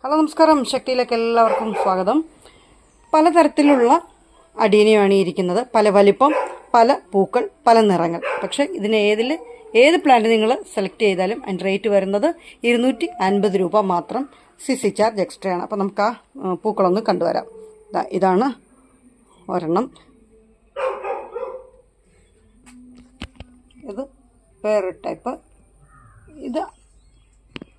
Hello നമസ്കാരം, ശക്തിയിലേക്ക് എല്ലാവർക്കും സ്വാഗതം. പലതരത്തിലുള്ള അടീനിയാണ് ഇരിക്കുന്നത്. പല വലിപ്പം, പല പൂക്കൾ, പല നിറങ്ങൾ. പക്ഷേ ഏത് പ്ലാന്റ് നിങ്ങൾ സെലക്ട് ചെയ്താലും അതിൻ്റെ റേറ്റ് വരുന്നത് 250 രൂപ മാത്രം. CC ചാർജ് എക്സ്ട്രയാണ്. അപ്പോൾ നമുക്ക് ആ പൂക്കളൊന്ന് കണ്ടുവരാം. ഇതാണ് ഒരെണ്ണം. ഇത് വേറൊരു ടൈപ്പ്.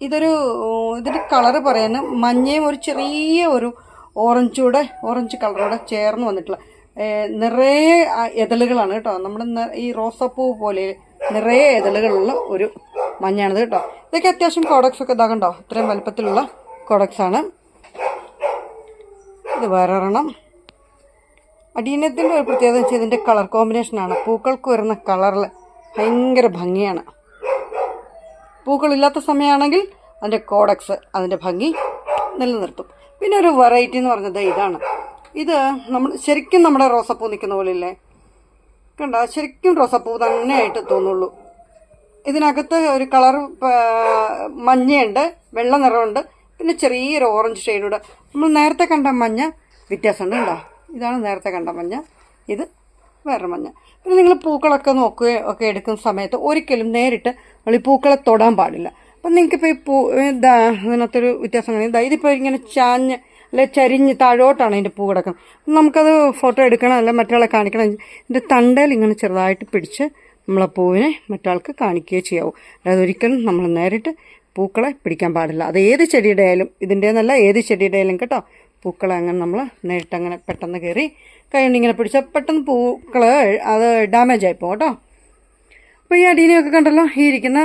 ഇതിൻ്റെ കളറ് പറയാൻ മഞ്ഞയും ഒരു ചെറിയ ഒരു ഓറഞ്ച് കളറോടെ ചേർന്ന് വന്നിട്ടുള്ള നിറയെ ഇതളുകളാണ് കേട്ടോ. നമ്മുടെ ഈ റോസപ്പൂ പോലെ നിറയെ ഇതളുകളുള്ള ഒരു മഞ്ഞാണിത് കേട്ടോ. ഇതൊക്കെ അത്യാവശ്യം കോഡക്സ് ഒക്കെ ഇതാകണ്ടോ, ഇത്രയും വലുപ്പത്തിലുള്ള കോഡക്സാണ്. ഇത് വേറെ ഒരെണ്ണം. അടീനത്തിൻ്റെ ഒരു പ്രത്യേകത വെച്ചാൽ ഇതിൻ്റെ കളർ കോമ്പിനേഷനാണ്. പൂക്കൾക്ക് വരുന്ന കളറിൽ ഭയങ്കര ഭംഗിയാണ്. പൂക്കളില്ലാത്ത സമയമാണെങ്കിൽ അതിൻ്റെ കോഡക്സ് അതിൻ്റെ ഭംഗി നിലനിർത്തും. പിന്നെ ഒരു വെറൈറ്റി എന്ന് പറഞ്ഞത് ഇതാണ്. ഇത് ശരിക്കും നമ്മുടെ റോസപ്പൂ നിൽക്കുന്ന പോലെ ഇല്ലേ, കണ്ട, ശരിക്കും റോസപ്പൂ തന്നെയായിട്ട് തോന്നുള്ളൂ. ഇതിനകത്ത് ഒരു കളർ മഞ്ഞയുണ്ട്, വെള്ള നിറമുണ്ട്, പിന്നെ ചെറിയൊരു ഓറഞ്ച് ഷെയ്ഡൂടെ. നമ്മൾ നേരത്തെ കണ്ട മഞ്ഞ വ്യത്യാസമുണ്ട് കണ്ടോ. ഇതാണ് നേരത്തെ കണ്ട മഞ്ഞ, ഇത് വേറെ മഞ്ഞ. പിന്നെ നിങ്ങൾ പൂക്കളൊക്കെ നോക്കുകയൊക്കെ എടുക്കുന്ന സമയത്ത് ഒരിക്കലും നേരിട്ട് നമ്മൾ ഈ പൂക്കളെ തൊടാൻ പാടില്ല. അപ്പം നിങ്ങൾക്കിപ്പോൾ ഈ ഇതിനകത്തൊരു വ്യത്യാസം കാണും. ഇതിപ്പോൾ ഇങ്ങനെ ചരിഞ്ഞ് താഴോട്ടാണ് ഇതിൻ്റെ പൂ കിടക്കുന്നത്. നമുക്കത് ഫോട്ടോ എടുക്കണം, അല്ല മറ്റൊരാളെ കാണിക്കണം. ഇതിൻ്റെ തണ്ടയിൽ ഇങ്ങനെ ചെറുതായിട്ട് പിടിച്ച് നമ്മളെ പൂവിനെ മറ്റൊരാൾക്ക് കാണിക്കുകയോ ചെയ്യാവൂ. അതായത് ഒരിക്കലും നമ്മൾ നേരിട്ട് പൂക്കളെ പിടിക്കാൻ പാടില്ല. അത് ഏത് ചെടിയുടെ ആയാലും, ഇതിൻ്റെന്നല്ല ഏത് ചെടിയുടെ ആയാലും കേട്ടോ. പൂക്കളെ അങ്ങനെ നമ്മൾ നേരിട്ട് അങ്ങനെ പെട്ടെന്ന് കയറി കൈ കൊണ്ട് ഇങ്ങനെ പിടിച്ചാൽ പെട്ടെന്ന് പൂക്കൾ അത് ഡാമേജ് ആയിപ്പോകും കേട്ടോ. അപ്പോൾ ഈ അടീനയൊക്കെ കണ്ടല്ലോ. ഈ ഇരിക്കുന്ന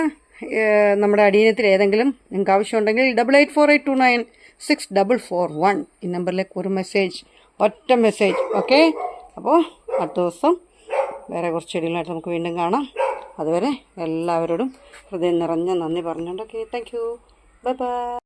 നമ്മുടെ അടീനത്തിൽ ഏതെങ്കിലും നിങ്ങൾക്ക് ആവശ്യമുണ്ടെങ്കിൽ 8848296441 ഈ നമ്പറിലേക്ക് ഒരു ഒറ്റ മെസ്സേജ്. ഓക്കെ. അപ്പോൾ അടുത്ത ദിവസം വേറെ കുറച്ച് ചെടികളായിട്ട് നമുക്ക് വീണ്ടും കാണാം. അതുവരെ എല്ലാവരോടും ഹൃദയം നിറഞ്ഞ നന്ദി പറഞ്ഞുകൊണ്ട് okay, thank you, bye bye.